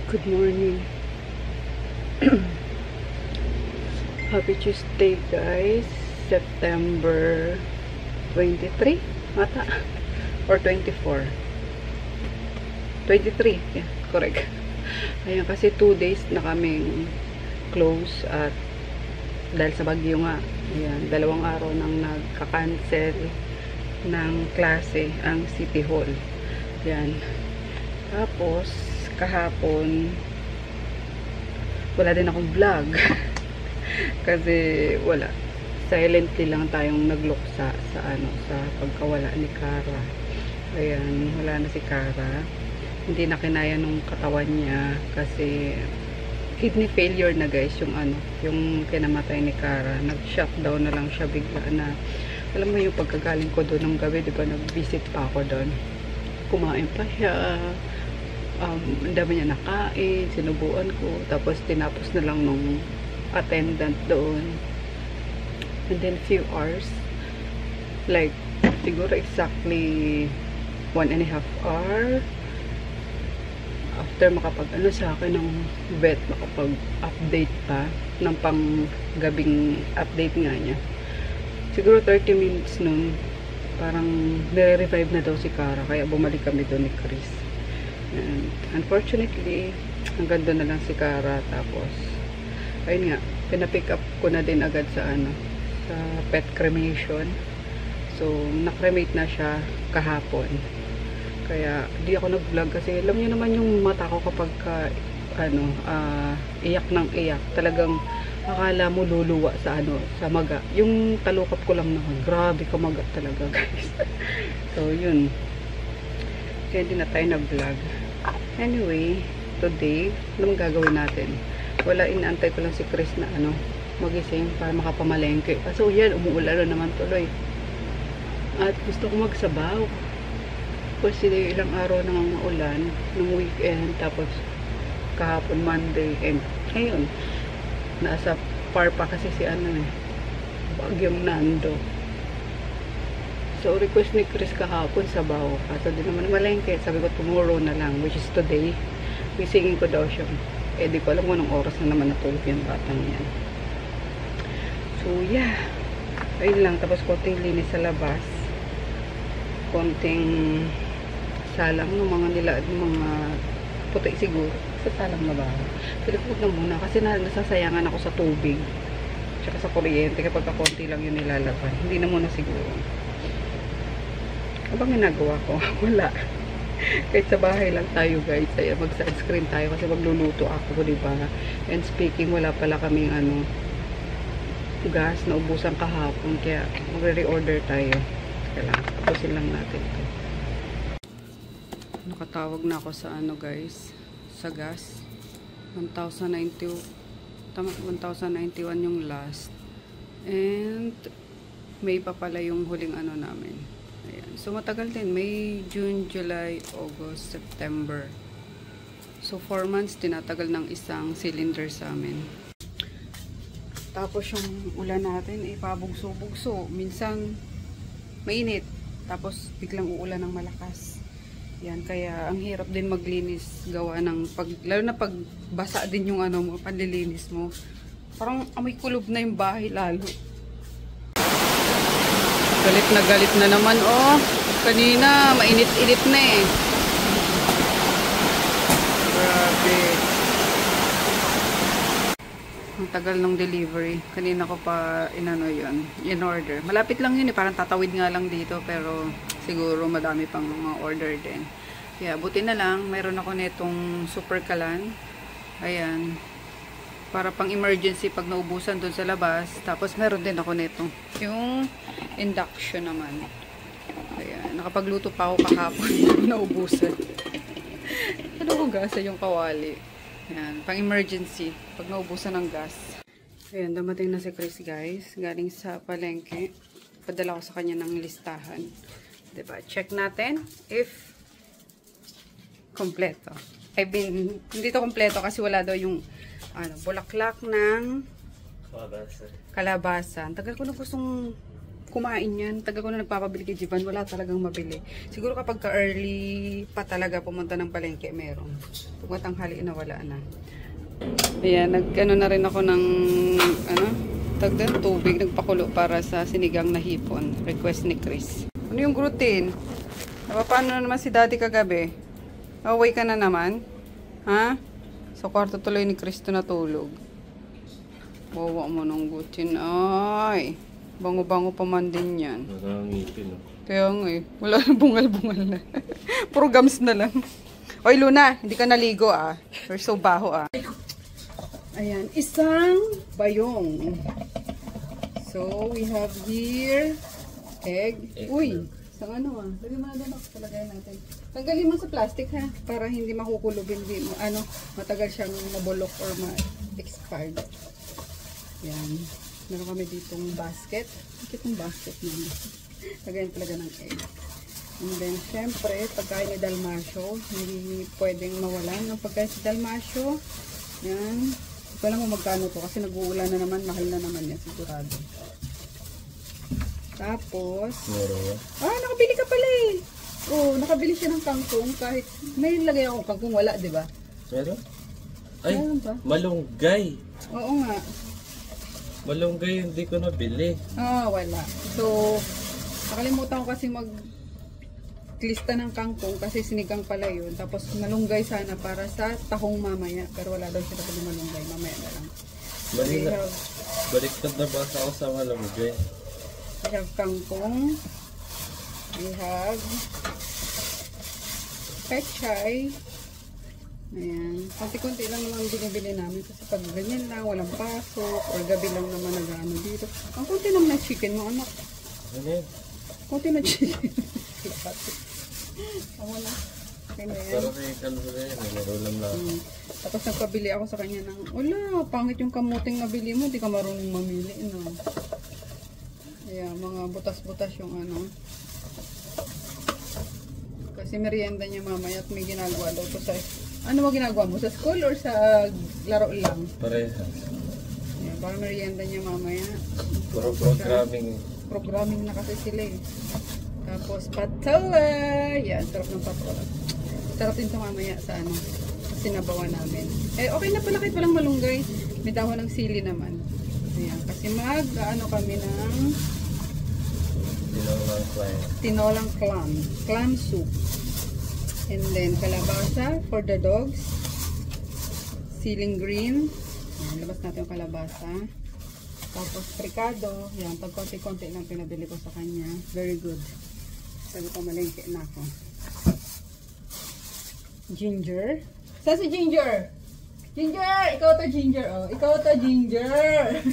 Good morning. Happy Tuesday, guys. September 23 mata or 24. 23, yeah, correct. Ayan, kasi 2 days na kaming close at dahil sa bagyo nga. Ayan, 2 araw nang nagka-cancel ng klase ang City Hall. Ayan. Tapos kahapon wala din akong vlog kasi wala, silently lang tayong nagluksa sa pagkawala ni Cara. Ayan, wala na si Cara, hindi na kinaya nung katawan niya kasi kidney failure na, guys, yung kinamatay ni Cara. Nag-shutdown na lang siya bigla na. Alam mo yung pagkagaling ko doon ng gabi, di ba, nag-visit pa ako doon, kumain pa siya. Ang dami niya nakain, sinubuan ko, tapos tinapos na lang nung attendant doon. And then few hours, like siguro exactly 1.5 hour after makapag sa akin ng vet, makapag-update pa ng pang-gabing update nga niya. Siguro 30 minutes nun, parang nire-revive na daw si Cara, kaya bumalik kami doon ni Chris. And unfortunately, hanggang doon na lang si Cara. Tapos ayun nga, pinapick up ko na din agad sa sa pet cremation. So na-cremate na siya kahapon, kaya di ako nag-vlog kasi alam niyo naman yung mata ko kapag iyak ng iyak, talagang akala mo luluwa sa sa maga. Yung talukap ko lang naman, grabe kamaga talaga, guys. So yun, kaya hindi na tayo nag-vlog. Anyway, today, anong gagawin natin? Wala, inaantay ko lang si Chris na magising para makapamalengke. Kaso yan, umuulan na naman tuloy. At gusto ko magsabaw. Kasi ilang araw nang maulan, nung weekend, tapos kahapon Monday, and ngayon, nasa par pa kasi si Bagyong Nando. So, request ni Chris kahapon, sabaw. Kaso di naman malengke. Sabi ko, tomorrow na lang, which is today. Wisingin ko daw siya. Eh, di ko alam kung anong oras na naman natulog yung batang yan. So, yeah. Ayun lang. Tapos, konting linis sa labas. Konting salang ng mga nila, ng mga puti siguro. Sa salang na ba? Silipod na muna. Kasi nasasayangan ako sa tubig. Tsaka sa kuryente. Kapag konti lang yung nilalaban. Hindi na muna siguro. Abang ginagawa ko? Wala. Kahit sa bahay lang tayo, guys. Ay, mag-sunscreen tayo kasi magluluto ako, diba? And speaking, wala pala kaming gas na ubusan kahapon. Kaya magre-reorder tayo. Kaya lang, tapusin lang natin ito. Nakatawag na ako sa guys. Sa gas. 1,091 yung last. And may pa pala yung huling namin. Ayan. So, matagal din. May, June, July, August, September. So, 4 months, tinatagal ng isang cylinder sa amin. Tapos, yung ulan natin, pabugso-bugso. Minsan, mainit. Tapos, biglang uulan ng malakas. Yan. Kaya, ang hirap din maglinis. Gawa ng, lalo na pag basa din yung panlilinis mo. Parang amoy kulob na yung bahay lalo. Galit na naman, oh. Kanina, mainit-init na eh. Grabe. Ang tagal ng delivery. Kanina ko pa in order. Malapit lang yun eh. Parang tatawid nga lang dito. Pero siguro madami pang mga order din. Kaya buti na lang. Mayroon ako netong super kalan. Ayan. Para pang emergency pag naubusan doon sa labas. Tapos meron din ako netong yung induction naman. Ayan. Nakapagluto pa ako kahapon. Naubusan. Hugasan yung kawali. Ayan. Pang emergency. Pag naubusan ng gas. Ayan. Dumating na si Chris, guys. Galing sa palengke. Padala ko sa kanya ng listahan. Diba? Check natin if kompleto. Hindi to kompleto kasi wala daw yung bulaklak ng kalabasa. Ang tagal ko na gustong kumain yan. Taga ko na nagpapabili kay Jivan, wala talagang mabili. Siguro kapag ka-early pa talaga pumunta ng palengke, meron. Pag matanghali na, wala na. Ayan, nag-ano na rin ako ng, tubig, nagpakulo para sa sinigang na hipon. Request ni Chris. Ano yung gluten? Paano na naman si daddy kagabi? Away ka na naman? Ha? Sa kwarto tuloy ni Chris natulog. Bawa mo ng gluten. Ay, bango-bango pa man din yan. Nakangipin, no? Kaya nga eh. Wala na bungal-bungal na. Puro gums na lang. Oy, Luna, hindi ka naligo ah. You're so baho ah. Ayan, isang bayong. So, we have here egg. Uy, isang ano ah. Lagyan mo na doon ako. Palagay natin. Tanggalin mo sa plastic ha. Para hindi makukulob. Hindi mo, matagal siyang mabulok or ma-expired. Yan. Meron kami ditong basket. Bakit yung basket namin? Lagayan talaga ng egg. And then, syempre, pagkain ni Dalmasyo. Hindi pwedeng mawalan ng pagkain si Dalmasyo. Yan. Hindi ko alam kung magkano to. Kasi nag-uulan na naman. Mahal na naman yan. Sigurado. Tapos, nakabili ka pala eh. Oh, nakabili siya ng kangkong. Kahit, may lagay akong kangkong. Wala, di ba? Meron? Ay, malunggay. Oo nga. Malunggay hindi ko nabili. Wala. So, nakalimutan ko kasi mag-lista ng kangkong kasi sinigang pala yun. Tapos malunggay sana para sa tahong mamaya. Pero wala daw siya pala malunggay. Mamaya na lang. Baliktad na basa ako sa malunggay. We have kangkong. We have pechay. Ayan. Konti-konti lang naman binibili namin kasi pag ganyan lang, walang pasok, or gabi lang naman nag-ano dito. Ang konti naman ng chicken mo, anak. Ano yun? Konti na chicken. Ako na. Okay na yan. Pero may kalbo na yan, narulam na. Tapos nagpabili ako sa kanya ng, wala, pangit yung kamuting nabili mo, di ka marunong mamili, no? Ayan, mga butas-butas yung ano. Kasi merienda niya mamaya at may ginagawa daw to sa... Ano mo ginagawa mo? Sa school or sa laro lang? Parehas. Yeah, para merienda niya mamaya. Puro programming. Programming na kasi sila eh. Tapos patola. Yan, sarap ng patola. Sarap din ito mamaya sa ano. Sinabawan namin. Eh, okay na pala kahit walang malunggay. May dahon ng sili naman. Ayan, kasi kami ng tinolang clam. Clam soup. And then, kalabasa for the dogs. Ceiling green. Ayan, labas natin yung kalabasa. Tapos, prikado. Yan, pag konti-konti lang pinabili ko sa kanya. Very good. Sabi ko, malengke na ako. Ginger. Saan si Ginger? Ginger! Ikaw to, Ginger. Oh, ikaw to, Ginger.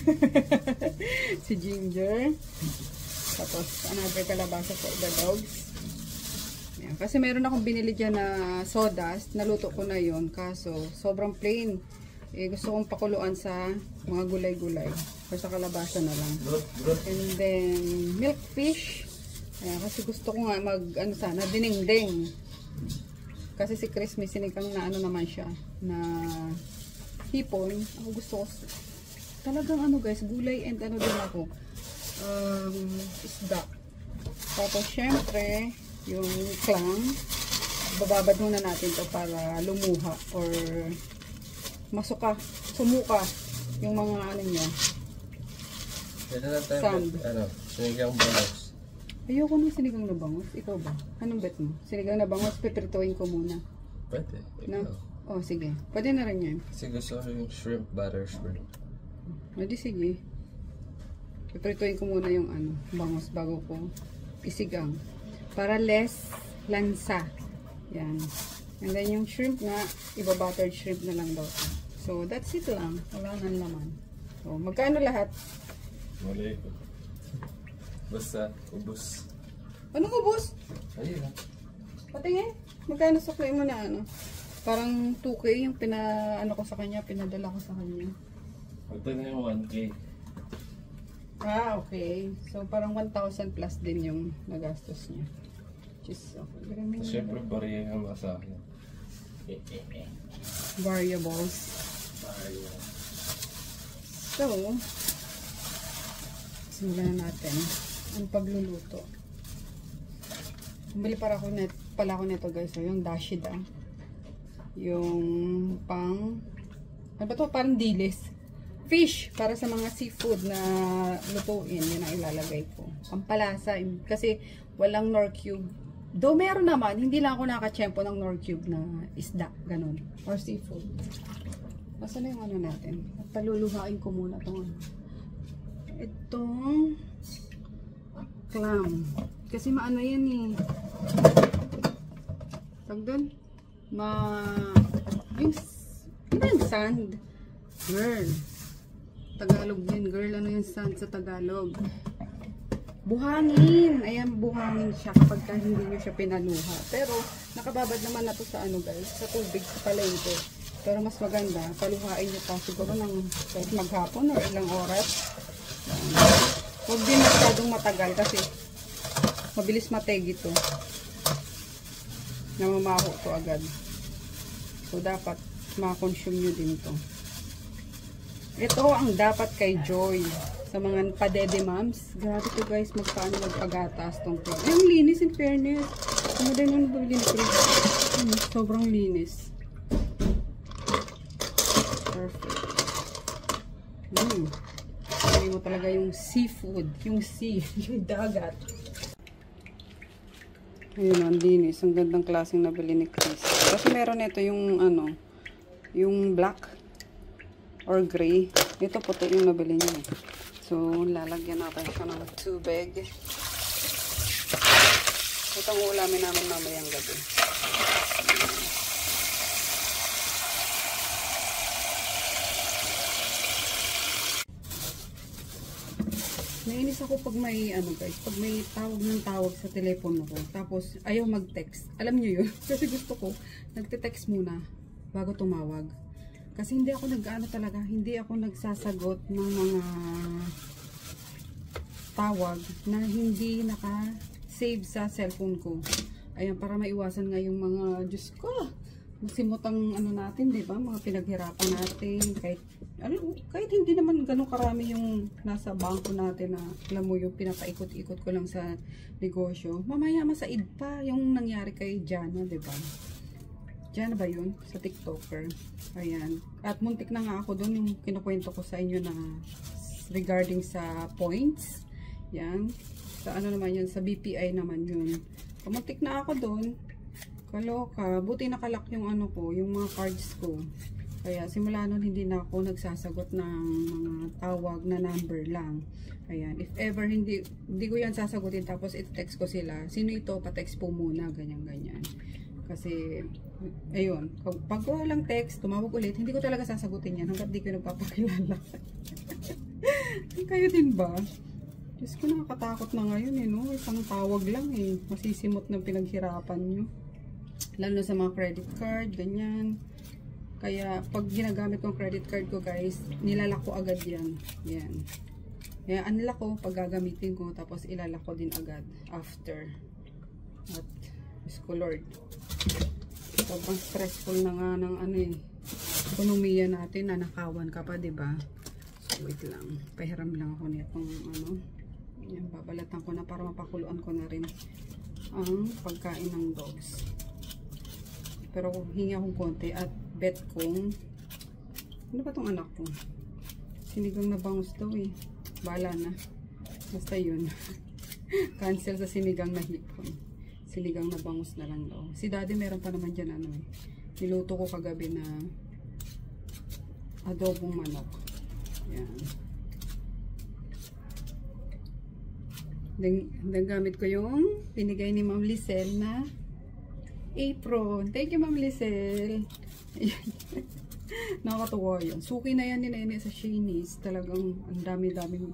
Si Ginger. Tapos, another kalabasa for the dogs. Ayan. Kasi meron akong binili dyan na sodas. Naluto ko na yon. Kaso, sobrang plain. Eh, gusto kong pakuluan sa mga gulay-gulay. O sa kalabasa na lang. And then, milk fish. Ayan, kasi gusto ko nga sana, dinengdeng. Kasi si Chris may sinigang na ano naman siya. Na hipon. Ako gusto ko, talagang guys, gulay and din ako. Isda. Tapos syempre yung clam, bababad muna natin to para lumuha or sumuka yung mga niya. Sand. Sinigang bangos. Ayoko ng sinigang na bangos. Ikaw ba? Anong bet mo? Sinigang na bangos, pipirituin ko muna. Pwede. No? Oh, sige. Pwede na rin yan. Kasi gusto ko yung shrimp, butter shrimp. Pwede, sige. Iprituin ko muna yung bangos bago ko isigang. Para less lansa. Yan. And then yung shrimp nga, iba-buttered shrimp na lang daw. So, that's it lang. Wala nang laman. So, magkano lahat? Mali ko. Basta, ubos. Anong ubos? Ayun. Patingin. Magkano suklay mo na Parang 2K yung ko sa kanya, pinadala ko sa kanya. Ito na yung 1K. Okay. So, parang 1,000 plus din yung nagastos niya. Just, okay. Siyempre, bariya yung sa akin. Variables. So, simulan na natin. ang pagluluto. Bumili pala ako nito guys. So, yung dashida. Yung pang, ano ba to? Parang dilis. Fish. Para sa mga seafood na lutuin. Yun ang ilalagay ko. Pampalasa. Kasi walang Knorr cube. Do meron naman. Hindi lang ako nakachempo ng Knorr cube na isda. Ganon. Or seafood. Basta na yung ano natin. At paluluhain ko muna itong itong clam. Kasi maano yan eh. Tag doon. Yung sand. Girl. Tagalog din. Girl, ano yung sand sa Tagalog? Buhangin. Ayan, buhangin siya kapag hindi nyo siya pinaluha. Pero, nakababad naman na to sa ano guys, sa tubig, sa palengke. Pero mas maganda, paluhain nyo pa siguro ng kahit maghapon o ilang oras. Huwag din masyadong matagal kasi mabilis mategi to. Namamaho to agad. So, dapat ma-consume nyo din to. Ito ang dapat kay Joy. Sa mga padede moms. Grabe to guys, magpaano magpagatas tong club. Yung linis in fairness. Ano din yung nabili ni Chris? Sobrang linis. Perfect. Sabi mo talaga yung seafood. Yung sea. Yung dagat. Ayun, ang linis. Ang gandang klaseng nabili ni Chris. Kasi meron ito yung ano, yung black or gray. Ito puti yung nabili niya. So, lalagyan natin siya ng tubig. Ito ang ulamin namin mamayang gabi. Nainis ako pag may ano guys, pag may tawag ng tawag sa telepono ko, tapos ayaw mag-text. Alam niyo yun? Kasi gusto ko, nagte-text muna bago tumawag. Kasi hindi ako nag-ano talaga, hindi ako nagsasagot ng mga tawag na hindi naka-save sa cellphone ko. Ayan, para maiwasan nga yung mga, Diyos ko, magsimutang ano natin, di ba? Mga pinaghirapan natin, kahit hindi naman ganun karami yung nasa bangko natin na, alam mo yung pinapaikot-ikot ko lang sa negosyo. Mamaya masaid pa yung nangyari kay Jana, di ba? Jana ba yun? Sa TikToker. Ayan. At muntik na nga ako doon yung kinukwento ko sa inyo na regarding sa points. Yan. Sa ano naman yun? Sa BPI naman yun. Muntik na ako doon. Kaloka. Buti nakalak yung ano ko, yung mga cards ko. Kaya simula nun hindi na ako nagsasagot ng mga tawag na number lang. Ayan. If ever hindi ko yan sasagutin tapos i-text ko sila. Sino ito? Pa-text po muna. Ganyan-ganyan. Kasi, ayun. Pag walang text, tumawag ulit, hindi ko talaga sasagutin yan hanggat di ko nagpapakilala. Kayo din ba? Diyos ko, nakakatakot na ngayon eh, no? Isang tawag lang eh. Masisimot ng pinaghirapan nyo. Lalo sa mga credit card, ganyan. Kaya, pag ginagamit ko ang credit card ko, guys, nilalak ko agad yan. Yan. Kaya, anilak ko pag gagamitin ko, tapos ilalak ko din agad after. At, Diyos ko, Lord. Sobrang stressful na nga ng ano eh. Ekonomiya natin, nanakawan ka pa, diba? So, wait lang. Pahiram lang ako nitong ano. Yan, babalatan ko na para mapakuluan ko na rin ang pagkain ng dogs. Pero hingi akong konti at bet kong ano ba tong anak ko? Sinigang na bangus daw eh. Bala na. Basta yun. Cancel sa sinigang na hipon. Sinigang na bangus na lang daw. Si daddy meron pa naman dyan ano eh. Niluto ko kagabi na adobong manok. Yan. Then gamit ko yung pinigay ni Ma'am Lisel na apron. Thank you, Ma'am Lisel. Nakakatuwa yun. Suki na yan ni Nene sa Shanice. Talagang ang dami-daming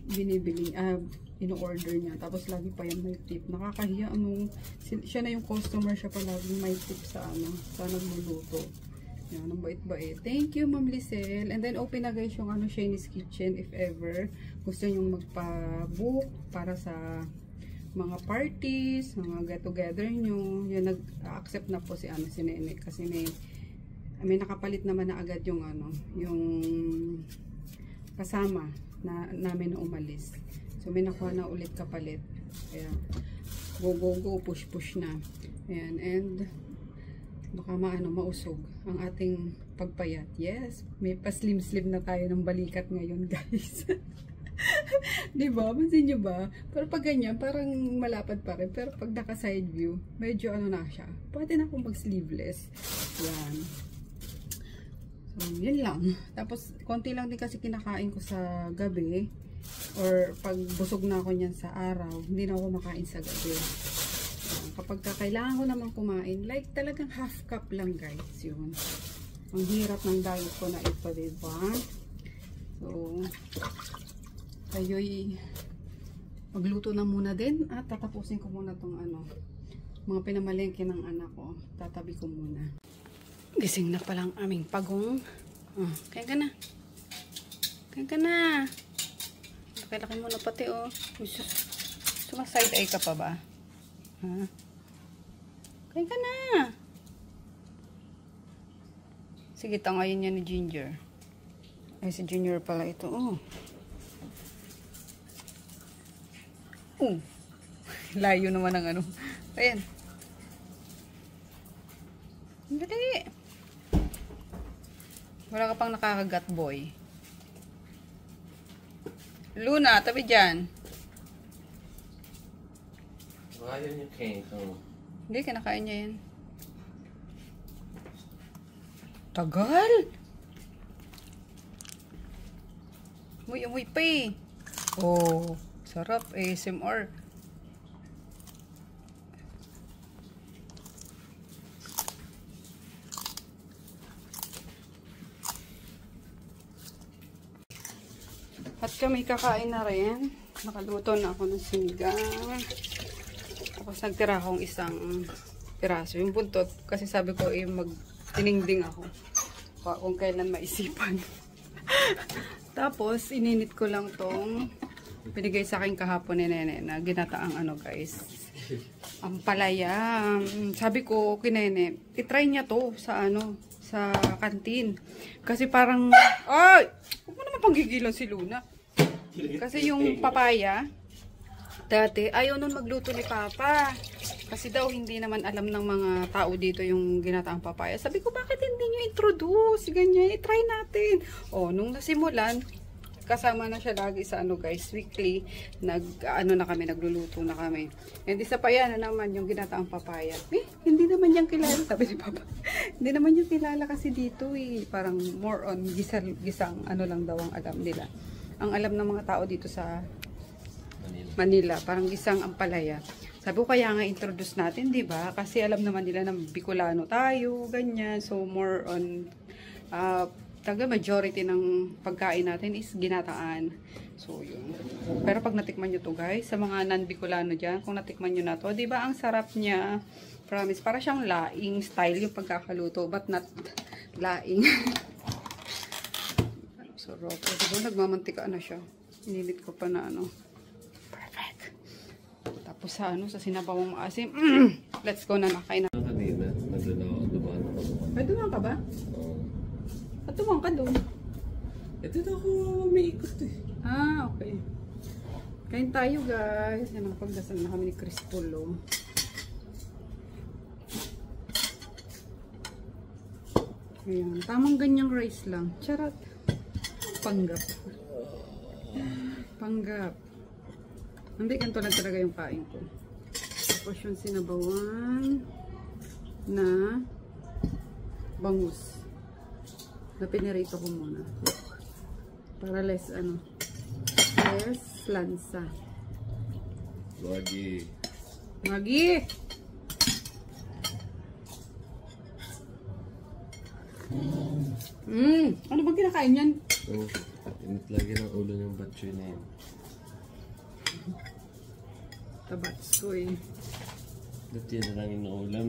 binibili. In-order niya. Tapos lagi pa yan may tip. Nakakahiya. Siya na yung customer. Siya pa laging may tip sa sa nagluluto. Yan. Ang bait-bait. Thank you, Ma'am Lisel. And then open na guys yung Shanice Kitchen if ever gusto nyo magpa-book para sa mga parties, mga get-together nyo. Yan, nag-accept na po si Nene. Kasi may nakapalit naman na agad yung yung kasama namin na umalis. So So, may nakuha na ulit kapalit. Kaya, go, go, go, push, push na. Ayan, and baka mausog ang ating pagpayat. Yes, may pa-slim-slim na tayo ng balikat ngayon, guys. Diba? Pansin nyo ba? Pero pag ganyan, parang malapad pa rin. Pero pag naka-side view, medyo ano na siya. Pwede na akong mag-sleeveless. Yan. So, yun lang. Tapos, konti lang din kasi kinakain ko sa gabi. Or pag busog na ako niyan sa araw, hindi na ako makain sa gabi. Kapag kailangan ko naman kumain, like talagang half cup lang, guys. Yun. Ang hirap ng diet ko na ito, diba? So, tayo'y magluto na muna din at tatapusin ko muna tong mga pinamalengke ng anak ko. Tatabi ko muna. Gising na palang aming pagong. Kain ka na. Kain ka na. Laki-laki mo na pati, oh. Sumaside eye ka pa ba? Ha? Kain ka na. Sige, tangayin niya ni Ginger. Ay, si Junior pala ito, oh. Layo naman ang Ayan. Dali. Wala ka pang nakakagat, boy. Luna, tabi dyan. Ayaw yung cake. Hindi, kinakain niya yan. Tagal! Uy, pa eh. Oh, sarap. ASMR. At kami kakain na rin. Nakaluto na ako ng sinigang. Tapos nagtira akong isang piraso. Yung buntot, kasi sabi ko magtiningding ako. Kung kailan maisipan. Tapos, ininit ko lang tong binigay sa akin kahapon ni Nene na ginataang guys. Ang palaya. Sabi ko kay Nene, itry niya to sa sa kantin. Kasi parang, ay! Huwag mo naman panggigilan si Luna. Kasi yung papaya, dati, ayaw nun magluto ni Papa. Kasi daw, hindi naman alam ng mga tao dito yung ginataang papaya. Sabi ko, bakit hindi nyo introduce? Ganyan, i-try natin. O, nung nasimulan, kasama na siya lagi sa guys, weekly, na kami, nagluluto na kami. And isa pa yan na naman yung ginataang papaya. Hindi naman yan kilala, sabi si Papa. Hindi naman yung kilala kasi dito Parang more on gisang lang daw ang alam nila. Ang alam ng mga tao dito sa Manila, parang gisang ampalaya. Sabi ko kaya nga introduce natin, 'di ba? Kasi alam naman nila na Bicolano tayo, ganyan. So more on majority ng pagkain natin is ginataan. So yun. Pero pag natikman niyo to, guys, sa mga non-Bicolano diyan, kung natikman niyo na to, 'di ba ang sarap niya? Promise, para siyang laing style yung pagkakaluto, but not laing. So roto, diba nagmamantika na siya. Inilit ko pa na Tapos sa sinabawang maasim. Let's go na nakain na. Kanina, nandun ako, dumaan ako. Ay, dumaan ka ba? Oo. At dumaan ka doon? Ito na ako umiikot Okay. Kain tayo, guys. Yan ang pagdasal na kami ni Crispolo. Ayan. Tamang ganyang rice lang. Charot. Panggap. Panggap. Hindi, ganito lang talaga yung kain ko. Tapos yung sinabawan na bangus. Na pinirito ko muna. Para less lansa. Lagi. Magi! Ano bang kinakain yan? Init lagi ng ulo ng batchoy na yun. Tabats ko Dati na lang inuulam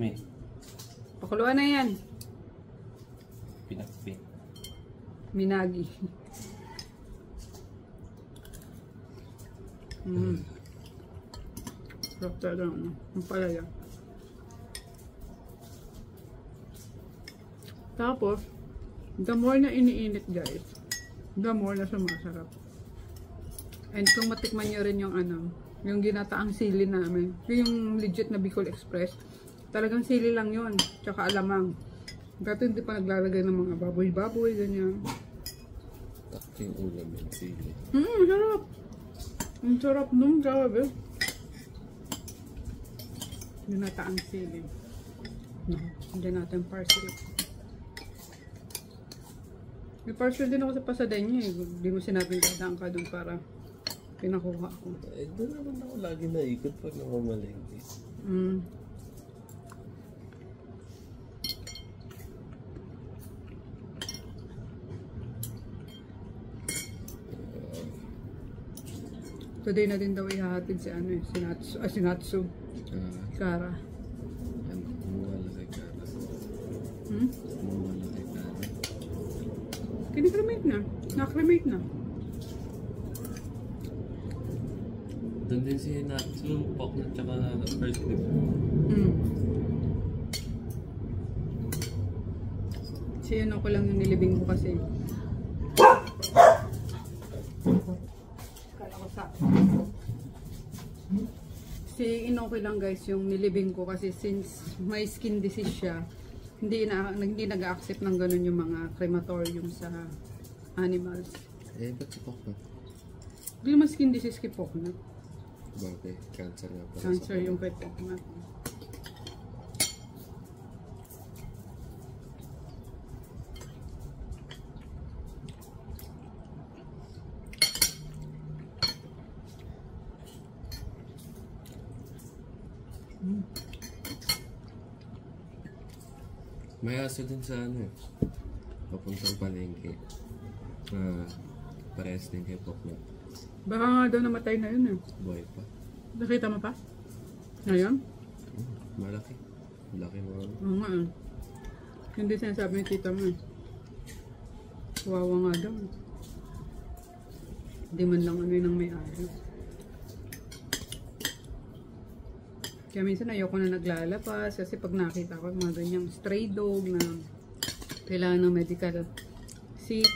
Pakuluan na yan. Pinakpik. Minagi. Sarap talaga ang palaya. Tapos, the more na iniinit, guys, the more na sumasarap. And kung matikman nyo rin yung ano, yung ginataang sili namin, yung legit na Bicol Express, talagang sili lang yun, tsaka alamang. Dati hindi pa naglalagay ng mga baboy-baboy, ganyan. Takto yung ulam yung sili. Sarap! Ang sarap nung grabe. Ginataang sili. No, hindi natin parsley. May parcel din ako sa Pasadena eh. Hindi mo sinabing dadaan ka doon para pinakuha ko. Eh, doon naman ako lagi naikot pag namamalengke. Today na din daw ihahatid si ano eh, si Natsu. Kara. Ano, kumuwala kay Kara. Kumuwala kay Kara. Kinikremate na. Nakremate na. Doon din si Natsu, Poknut, tsaka first clip. Si ano ko lang yung nilibing ko kasi. Kala ko sa... Si Inoki lang guys yung nilibing ko kasi since may skin disease siya, hindi nag-accept ng ganun yung mga crematorium sa animals. Eh, ba't si Poknut? Hindi naman skin disease kay Poknut. Bakit? Cancer nga pala. Cancer yung kay Poknut. May aso din sa ano eh. Papuntang palengke. Parehas din kay Poknut. Baka nga daw namatay na yun eh. Buhay pa. Nakita mo pa? Ngayon? Malaki. Laki mo. Oo nga eh. Hindi sinasabi ni tita mo eh. Kawawa nga daw. Hindi man lang ano yun ang may-ari. Kaya minsan ayoko na naglalapas kasi pag nakita ko mga ganyang stray dog na kailangan ng medical sick,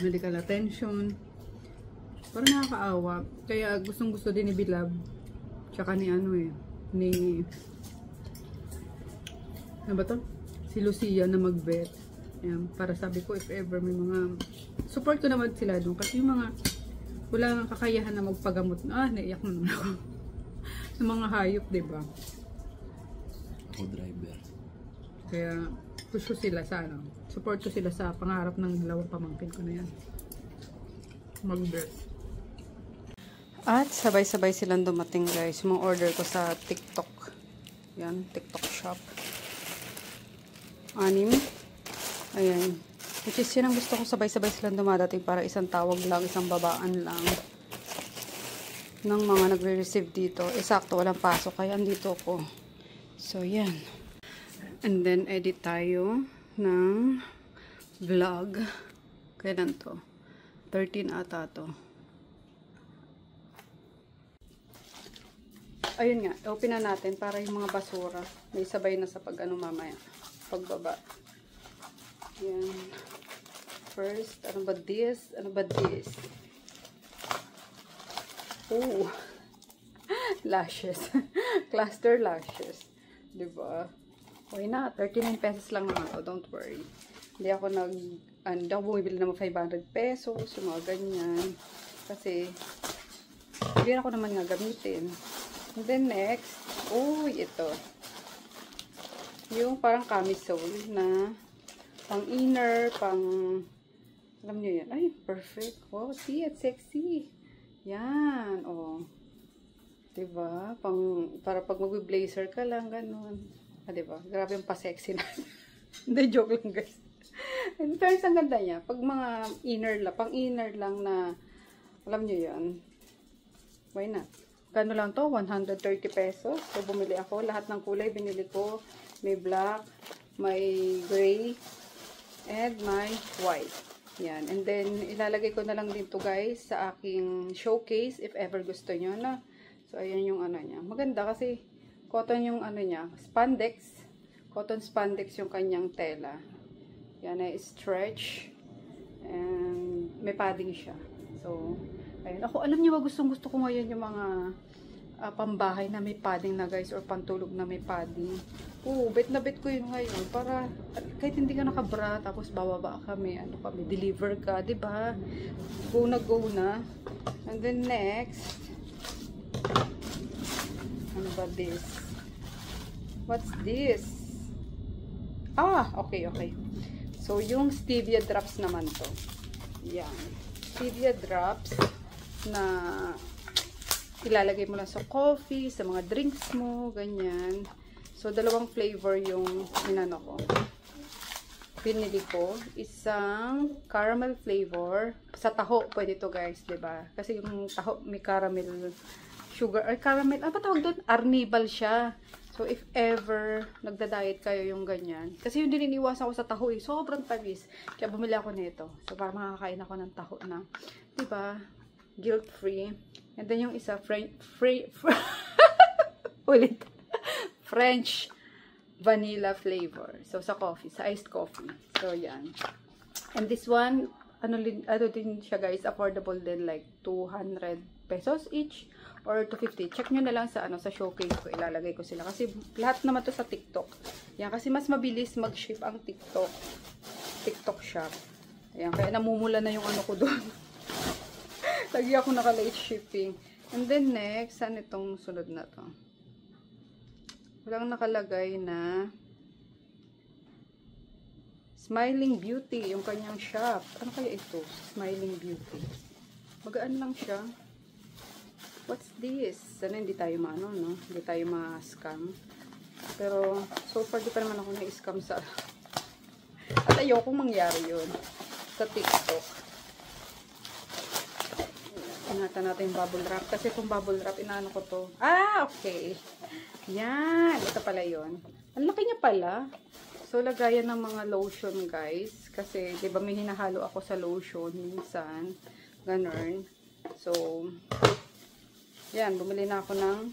medical attention, parang nakakaawa. Kaya gustong gusto din ni Bilab tsaka ni ano eh, ni ano ba to? Si Lucia na mag-vet. Ayan, para sabi ko if ever may mga support ko naman sila doon kasi yung mga wala nang kakayahan na magpagamot na naiyak na naman ako ng mga hayop, diba? Ako driver. Kaya push ko sila sa ano, support ko sila sa pangarap ng dalawang pamangkin ko na yan. Mag-vet. At sabay-sabay silang dumating guys. Yung mga order ko sa TikTok. Yan, TikTok shop. 6. Ayan. Which is yun ang gusto ko, sabay-sabay silang dumadating para isang tawag lang, isang babaan lang ng mga nagre-receive dito. Sakto, walang pasok. Kaya andito ako. So, yan. And then, edit tayo ng vlog. Kailan to? 13 ata to. Ayun nga, open na natin para yung mga basura may sabay na sa pag-ano mamaya. Pagbaba. Yan. First, ano ba this? Ano ba this? Oh. Lashes. Cluster lashes. Diba? Okay na. 39 pesos lang naman. Oh, don't worry. Hindi ako hindi ako bumibili ng 500 pesos. Yung mga ganyan. Kasi, hindi ako naman nga gamitin. And then next, ito. Yung parang camisole na pang inner, alam nyo yan. Ay, perfect. Wow, see, it's sexy. Yan, oh. Diba? Para pag mag-blazer ka lang, ganun. Diba? Grabe yung pa-sexy na. Hindi, joke lang guys. In fairness, ang ganda niya. Pag mga pang inner lang na, alam nyo yan. Why not? Gano lang to? 130 pesos. So, bumili ako. Lahat ng kulay binili ko. May black, may gray, and may white. Yan. And then, ilalagay ko na lang din to guys sa aking showcase if ever gusto nyo na. So, ayan yung ano niya. Maganda kasi cotton yung ano niya. Spandex. Cotton spandex yung kanyang tela. Yan ay stretch. And may padding siya. So, ayun. Ako, alam niyo ba, gustong-gusto ko ngayon yung mga pambahay na may padding na guys, or pantulog na may padding. Oo, bet na bet ko yun ngayon. Para, kahit hindi ka nakabra, tapos bababa kami, deliver ka, diba? Go na. And then next, ano ba this? What's this? Okay. So, yung stevia drops naman to. Yan. Stevia drops na ilalagay mo lang sa coffee, sa mga drinks mo, ganyan. So, dalawang flavor yung inano ko. Pinili ko. Isang caramel flavor. Sa taho, pwede to guys, diba? Kasi yung taho, may caramel sugar, or caramel, ba tawag doon? Arnibal siya. So, if ever nagda-diet kayo yung ganyan. Kasi yung dininiwasan ko sa taho sobrang tamis. Kaya bumili ako nito. So, para makakain ako ng taho na, diba? Guilt-free. And then yung isa, French vanilla flavor. So, sa coffee, sa iced coffee. So, yan. And this one, ano din siya guys, affordable din, like 200 pesos each or 250. Check nyo na lang sa sa showcase ko, ilalagay ko sila kasi lahat naman to sa TikTok. Yan, kasi mas mabilis mag-ship ang TikTok shop. Ayan, kaya namumula na yung ko doon. Lagi ako naka-late shipping. And then next, saan itong sunod na to? Walang nakalagay na Smiling Beauty, yung kanyang shop. Ano kaya ito? Smiling Beauty. Magaan lang siya. What's this? Sana hindi tayo no? Hindi tayo ma-scam. Pero, so far, di pa naman ako na-scam sa at ayokong mangyari yun sa TikTok. Ingatan natin yung bubble wrap. Kasi kung bubble wrap, inaano ko to. Okay. Yan. Ito pala yun. Ang laki niya pala. So, lagayan ng mga lotion, guys. Kasi, di ba may hinahalo ako sa lotion minsan. Ganun. So, yan. Bumili na ako ng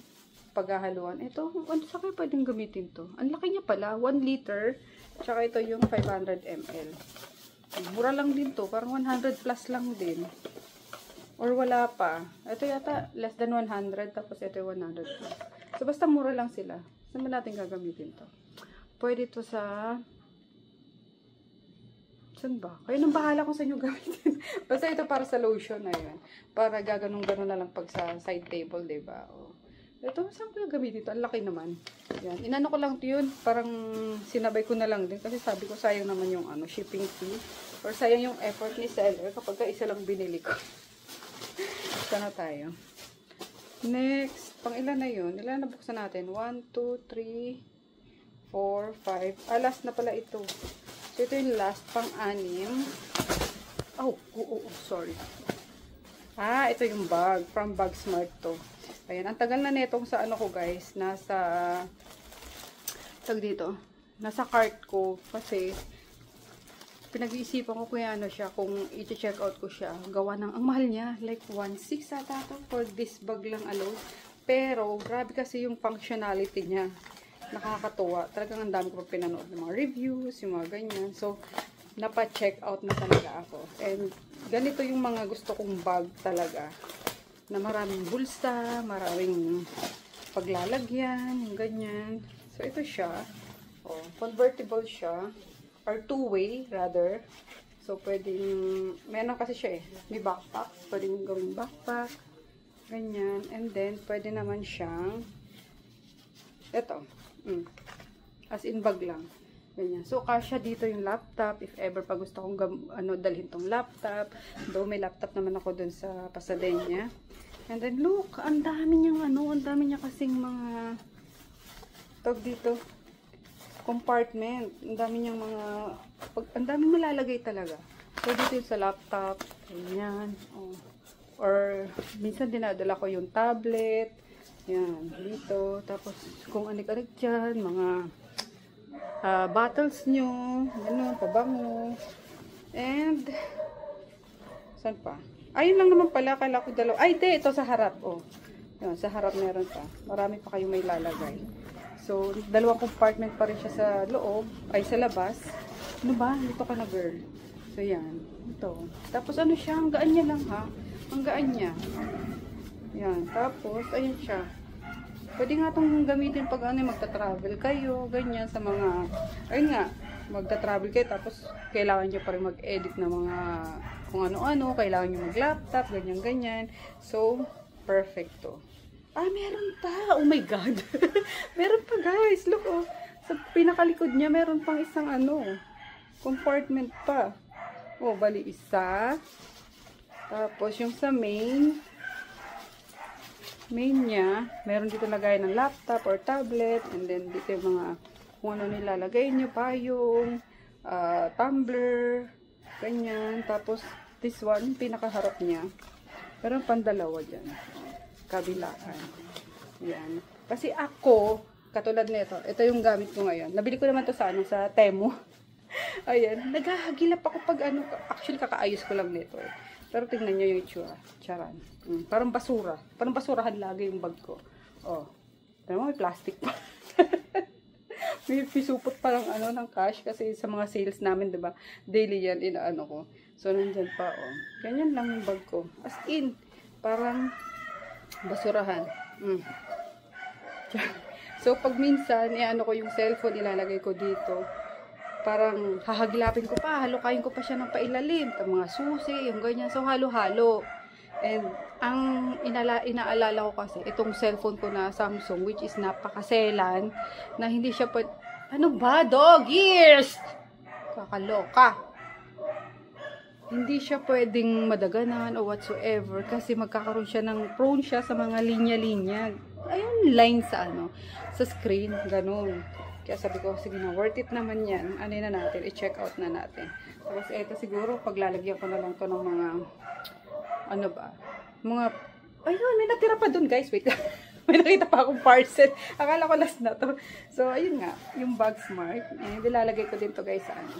paghahaluan. Ito, ano sa kayo pwedeng gamitin to? Ang laki niya pala. 1 liter. Tsaka ito yung 500 ml. Mura lang din to. Parang 100 plus lang din. Or wala pa. Ito yata less than 100. Tapos ito yung 100 plus. So, basta mura lang sila. Saan ba natin gagamitin to? Pwede to sa... Saan ba? Kayo nang bahala kung saan yung gamitin. Basta ito para sa lotion na yun. Para gaganong-ganon na lang pag sa side table, diba? O. Ito, saan ko gamitin ito? Ang laki naman. Yan. Inano ko lang ito yun. Parang sinabay ko na lang din. Kasi sabi ko sayang naman yung shipping fee. Or sayang yung effort ni seller kapag isa lang binili ko. Sana tayo. Next. Pang ilan na yun? Ilan na buksan natin? 1, 2, 3, 4, 5. Last na pala ito. So, ito yung last. Pang-anim. Sorry. Ito yung bag. From Bag Smart to. Ayan. Ang tagal na netong sa ko guys. Nasa nasa cart ko. Kasi pinag-iisipan ko kung siya. Kung i-check out ko siya. Gawa ng, ang mahal niya. Like 1.6 ata to. For this bag lang alone. Pero, grabe kasi yung functionality niya. Nakakatuwa. Talagang ang dami ko pa pinanood ng mga reviews, yung mga ganyan. So, napa-check out na talaga ako. And, ganito yung mga gusto kong bag talaga. Na maraming bulsa, maraming paglalagyan, yung ganyan. So, ito siya. Convertible siya. Or two-way, rather. So, pwedeng, meron kasi siya may backpack. Pwedeng gawing backpack. Ganyan. And then, pwede naman siyang, ito. As in bag lang. Ganyan. So, kasya dito yung laptop. If ever pa gusto kong dalhin tong laptop. Though may laptop naman ako dun sa Pasadena. And then, look, ang dami niyang ang dami niya kasing mga tawag dito, compartment. Ang dami niyang mga, ang dami malalagay talaga. So, dito yung sa laptop. Ganyan. Or, minsan dinadala ko yung tablet. Yan, dito. Tapos, kung anik-anik dyan, mga bottles nyo, gano'n, pabango. And, saan pa? Ayun lang naman pala, kala ko dalawa. Ito sa harap, Yan, sa harap meron pa. Marami pa kayong may lalagay. So, dalawang compartment pa rin siya sa loob, sa labas. Ano ba? Dito ka na, girl. So, yan. Ito. Tapos, siya, ang gaan niya lang, ha? Ang gaan niya. Yan. Tapos, ayun siya. Pwede nga itong gamitin pag ano, magta-travel kayo, ganyan, sa mga, ayun nga, magta-travel kayo, tapos kailangan nyo pa rin mag-edit ng mga kung ano-ano, kailangan nyo mag-laptop, ganyan-ganyan. So, perfect to. Ah, meron pa! Oh my God! Meron pa, guys! Look, oh. Sa pinakalikod niya, meron pang isang ano, compartment pa. Oh, bali isa. Tapos, yung sa main niya, meron dito lagay ng laptop or tablet, and then dito yung mga kung ano nilalagay nyo, payong, tumbler, ganyan. Tapos, this one, pinakaharap niya, meron pang dalawa dyan, kabilaan. Yan. Kasi ako, katulad nito, ito yung gamit ko ngayon. Nabili ko naman to sa, ano, sa Temu. Ayan, naghahagilap ako pag ano, actually kakaayos ko lang nito eh. Pero tingnan nyo yung itsura. Charan. Parang basura. Parang basurahan lagi yung bag ko. Oh. Pero may plastic pa. May pisupot pa lang ano ng cash kasi sa mga sales namin, 'di ba? Daily yan inaano ko. So nandiyan pa oh. Ganyan lang yung bag ko. As in, parang basurahan. So pag minsan iano ko yung cellphone, ilalagay ko dito. Parang hahaglapin ko pa, halukayin ko pa siya ng pailalim, ang mga susi, yung ganyan. So, halo-halo. And, ang inaalala ko kasi, itong cellphone ko na Samsung, which is napakaselan, na hindi siya ano ba, dog ears? Kakaloka. Hindi siya pwedeng madaganan o whatsoever, kasi magkakaroon siya ng, prone siya sa mga linya-linya. Ayun, line sa ano, sa screen, ganun. Kaya sabi ko, sige na, worth it naman yan. Ano na natin, i-check out na natin. Tapos, eto siguro, paglalagyan ko na lang to ng mga, ano ba, mga, ayun, may natira pa dun, guys. Wait lang. May nakita pa akong parcel. Akala ko last na to. So, ayun nga, yung bag smart. And, ilalagay ko din to, guys, sa ano,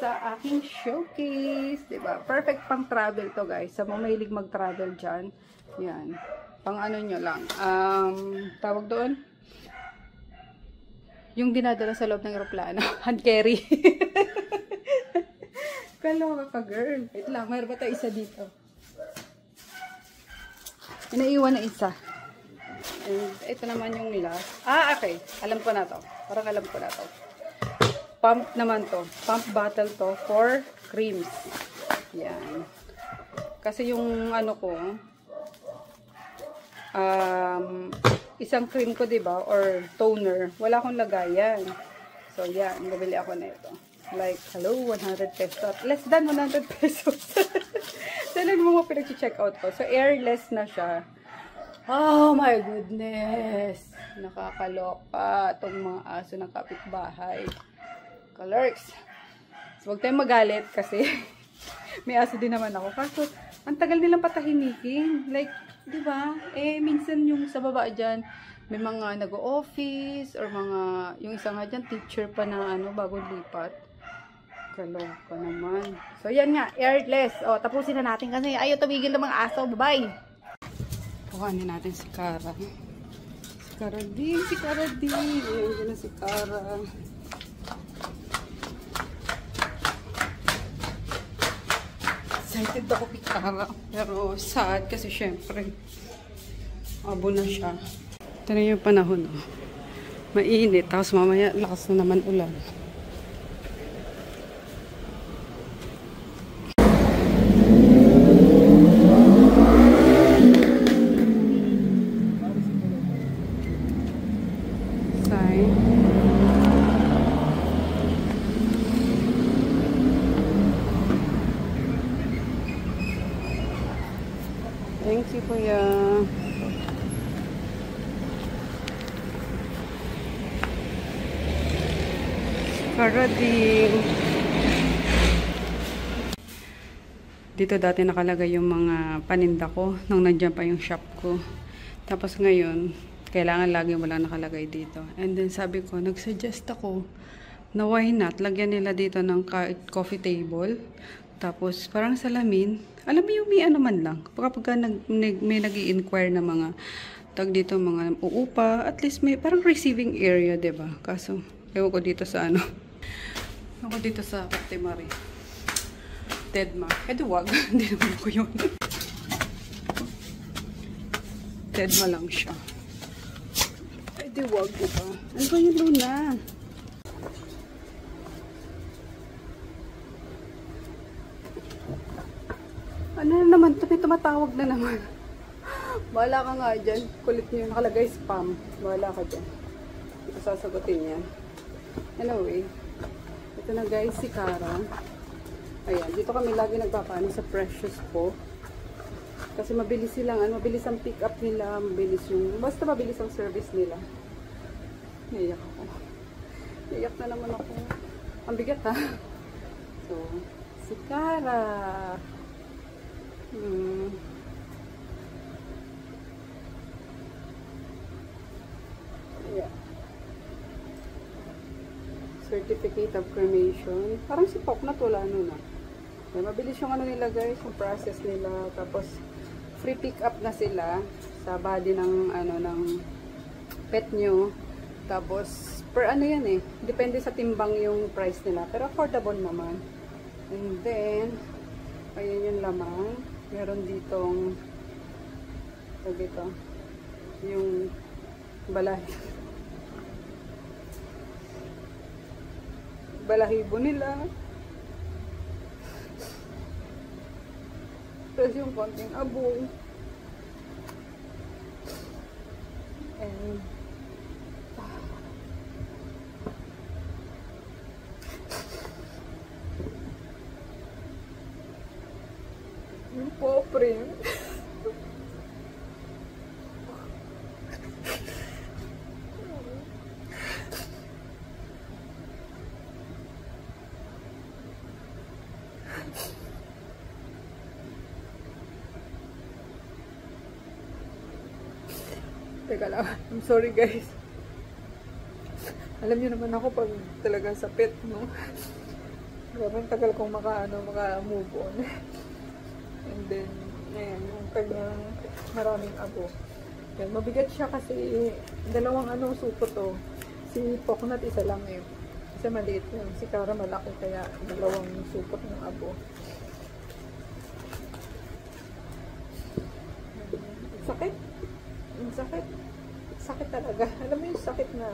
sa aking showcase. Diba? Perfect pang travel to, guys. Sa mga mahilig mag-travel dyan. Yan. Pang ano nyo lang. Tawag doon? Yung dinadala sa loob ng aeroplano. Hand carry. Kaloka ka, girl. Wait lang, mayroon ba tayo isa dito? Inaiwan na isa. And ito naman yung last. Ah, okay. Alam ko na to. Parang alam ko na to. Pump naman to. Pump bottle to for creams. Yan. Kasi yung ano ko, isang cream ko, diba, or toner, wala akong lagayan. So, yan, nabili ako na ito. Like, hello, 100 pesos. Less than 100 pesos. So, lang mo pinag-check out ko. So, airless na siya. Oh my goodness! Nakakaloka itong mga aso ng kapitbahay. Colors. So, huwag tayong magalit kasi may aso din naman ako. Kaso, ang tagal nilang patahimikin. Like, diba? Eh, minsan yung sa baba dyan, may mga nag-o-office or mga, yung isa nga dyan, teacher pa na ano, bagong lipat. Kaloka naman. So, yan nga, airless. O, tapusin na natin kasi ayaw tumigil ng mga aso. Bye-bye! Kuhanin natin si Kara. Si Kara din, si Kara din. Ayan na si Kara. Excited ako kay Kara. Pero sad kasi syempre abo na siya. Ito na yung panahon. Oh. Mainit. Tapos mamaya lakas na naman ulan. Thank you, Kuya. Karating. Dito dati nakalagay yung mga paninda ko nung nandiyan pa yung shop ko. Tapos ngayon, kailangan lagi wala nakalagay dito. And then sabi ko, nagsuggest ako na why not, lagyan nila dito ng coffee table. Tapos parang salamin. Alam mo yung may ano man lang. Kapag may nag-i-inquire na mga tag dito, mga uupa, at least may parang receiving area, diba? Kaso, ewan ko dito sa ano. Ewan ko dito sa Pati Marie. Deadma. Eh, wag. Hindi naman ako yun. Tedma lang siya. Ay, di wag, diba? Ano ba yung Luna? Ano na naman? May tumatawag na naman. Bahala ka nga dyan. Kulit nyo. Nakalagay spam. Bahala ka dyan. Hindi ko sasagutin yan. Anyway. Ito na guys, si Cara. Ayan. Dito kami lagi nagpapaano sa Precious po. Kasi mabilis silang, mabilis ang pick up nila. Mabilis yung, basta mabilis ang service nila. Naiyak ako. Naiyak na naman ako. Ang bigat ha. So, si Cara. Yeah. Certificate of cremation. Parang si Poknat wala nun ah. Okay, mabilis yung ano nila guys, yung process nila. Tapos free pick up na sila sa body ng ng pet nyo. Tapos per ano yan eh. Depende sa timbang yung price nila. Pero affordable naman. And then ayan yung laman. Meron ditong dito yung balahibo nila. Tapos yung konting abo. And yung paw print. Teka lang. I'm sorry guys. Alam niyo naman ako pag talaga sa pet, no? Grabe tagal kong maka-move on. And then, ayan, yung kanyang maraming abo. Yan, mabigat siya kasi dalawang supo to. Si Poknat isa lang eh. Isa maliit yun. Si Cara malaki kaya dalawang supot ng abo. Sakit. Sakit. Sakit talaga. Alam mo yung sakit na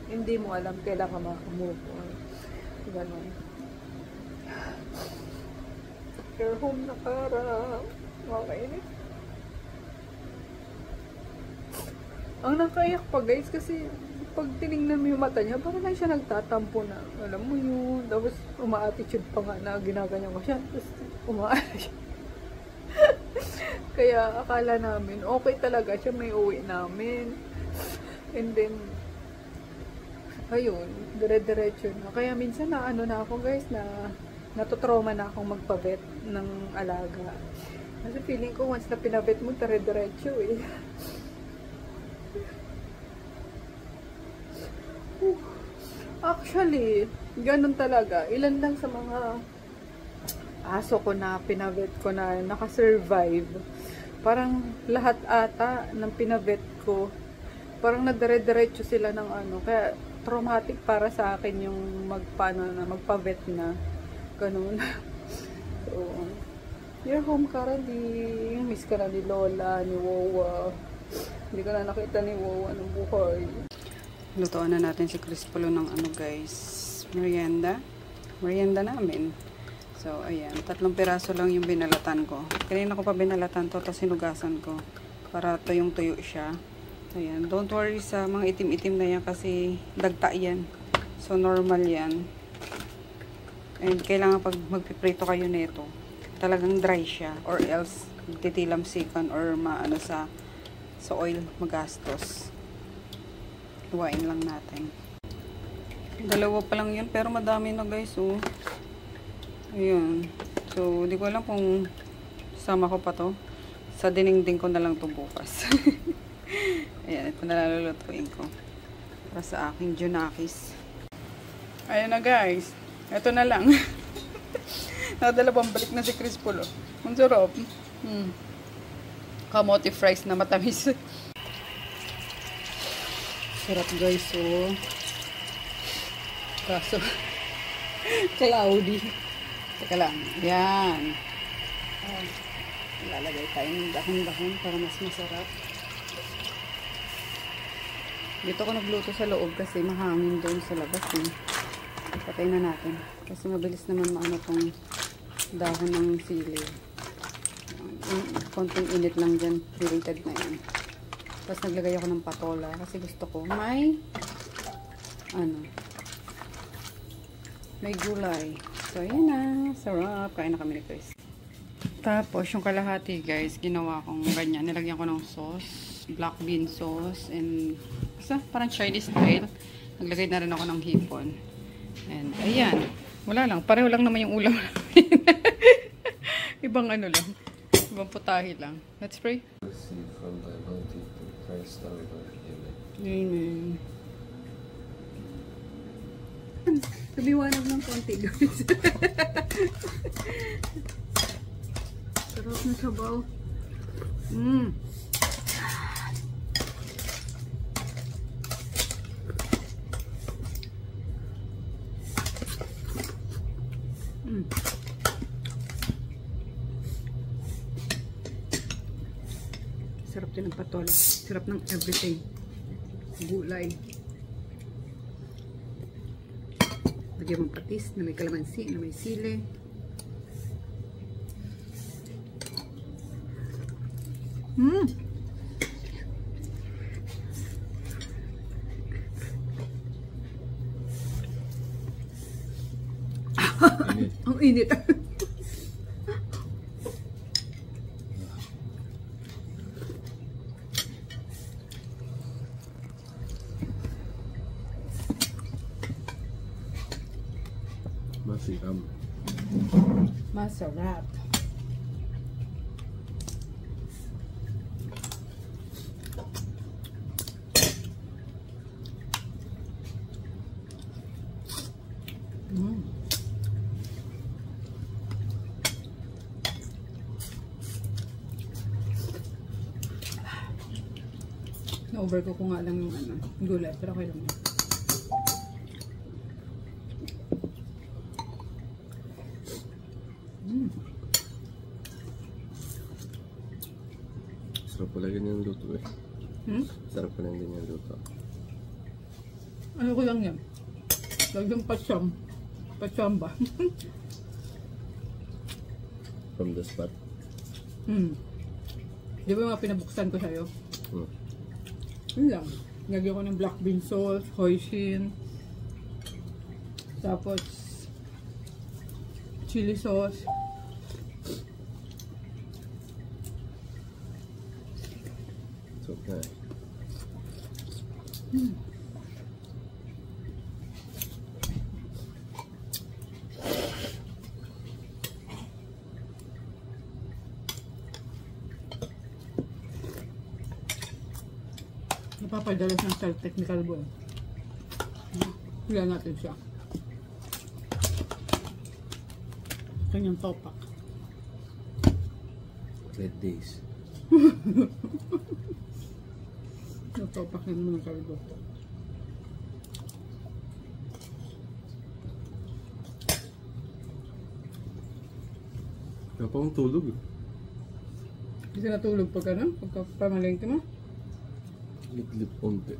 hindi mo alam kailan ka makamove on. Ganon. Care home na Cara. Makakainit. Ang nakaiyak pa guys kasi pag tinignan mo yung mata niya, parang lang siya nagtatampo na. Alam mo yun. Tapos uma-attitude pa nga na ginaganyan ko siya. Tapos umaala siya. Kaya akala namin, okay talaga siya, may uwi namin. And then, ayun, dire-diretso na. Kaya minsan na ako guys, na natutrauma na akong magpabet ng alaga. Kasi feeling ko once na pinabet mo, dire-diretso eh. Actually, ganun talaga. Ilan lang sa mga aso ko na pinabet ko na nakasurvive. Parang lahat ata ng pinabet ko, parang nadire-diretso sila ng kaya traumatic para sa akin yung magpabet na ganun. So, your home Cara, miss ka na ni Lola, ni Wawa. Hindi ka na nakita ni Wawa ng buhay. Lutoan na natin si Crispolo ng guys, merienda. Merienda namin. So, ayan. 3 piraso lang yung binalatan ko. Kanina ko pa binalatan to, tapos sinugasan ko. Para tuyong-tuyo siya. Ayan. Don't worry sa mga itim-itim na yan kasi dagta yan. So, normal yan. And kailangan pag magpiprito kayo nito, talagang dry siya. Or else, titilamsikan or sa oil magastos. Iwain lang natin. 2 pa lang yun, pero madami na guys, oh. Ayun. So, di ko alam kung sama ko pa to. Sa dinengding ko na lang to bukas. Ayan, ito na lalulutuin ko. Para sa aking Junakis. Ayan na guys. Ito na lang. Nakadalawang balik na si Crispolo. Ang sarap. Kamote fries na matamis. Sarap guys, oh. Kaso, cloudy. Teka lang. Yan. Lalagay tayo ng dahon-dahon para mas masarap. Dito ko nagluto sa loob kasi mahangin doon sa labas eh. Patay na natin. Kasi mabilis naman maano tong dahon ng sili. Konting init lang dyan. Related na yan. Tapos naglagay ako ng patola kasi gusto ko may may gulay. So, ayan na. Sarap. Kain na kami ni Chris. Tapos, yung kalahati, guys, ginawa kong ganyan. Nilagyan ko ng sauce. Black bean sauce. And, parang Chinese style. Naglagay na rin ako ng hipon. And, ayan. Wala lang. Pareho lang naman yung ulam namin. Ibang ano lang. Ibang putahe lang. Let's pray. Receive from thy bounty through Christ our Lord. Amen. Amen. Tumiwanag ng konti, guys. Sarap na sabaw. Sarap din ng patola. Sarap ng everything. Gulay. Lagyan mong patis na may kalamansi, na may sili. Ang init. Masikam. Masarap. Na-overcook ko nga lang yung gulay, pero okay lang yun. Sarap pala ganyan luto eh. Sarap pala ganyan luto. Ano ko lang yan? Lagyan pasyam. Pasyam ba? From the spot. Di ba yung mga pinabuksan ko sa'yo? Yun lang. Lagyan ko ng black bean sauce, hoisin. Tapos, chili sauce. So, okay. Napapadalas ng self-technical boy. Hila natin siya. Kanyang topak. Red days. Natopak na naman ang kalbo. Kaya pa akong tulog eh. Hindi ka natulog pag ano? Pagka pamalengke mo? Lip-lip onte.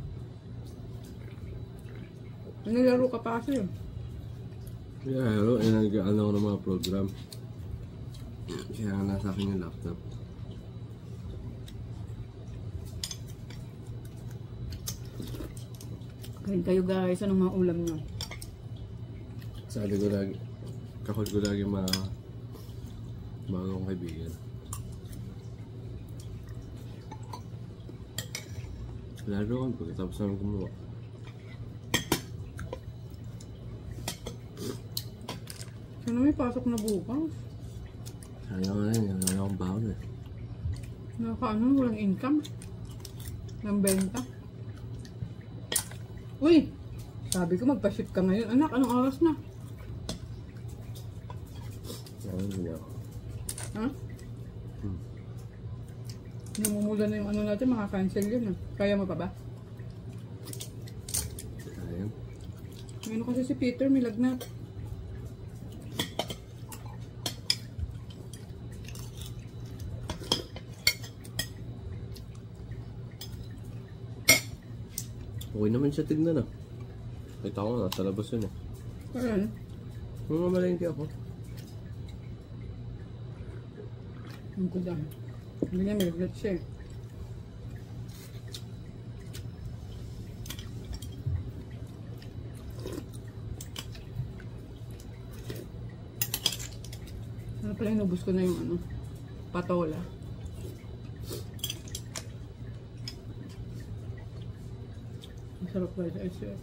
Nalaro ka pa kasi yun. Yeah, pero nag-ano ako ng mga program. Kaya nga nasa akin yung laptop. Kain kayo guys, anong mga ulam nyo? Sabi ko lagi, kakot ko lagi mga bagong kaibigan. Laro ko pagkatapos namin kumuha. Ano may pasok na bukas? Sayang nga rin, wala akong baon eh. Nakakaano, walang income. Ng benta. Uy! Sabi ko magpa-ship ka ngayon. Anak, anong oras na? Hindi ako. Ha? Namumula na yung ano natin, makakancel yun. Kaya mo pa ba? Sayang. Ano kasi si Peter, may lagnat. Okay naman siya tignan ah. Kita ko nasa labas yun eh. Ayun. Mamalengke ako. Ang gudang. Hindi nga may regret siya eh. Ano pala, inubos ko na yung ano, patola. Masarap ba sa SF?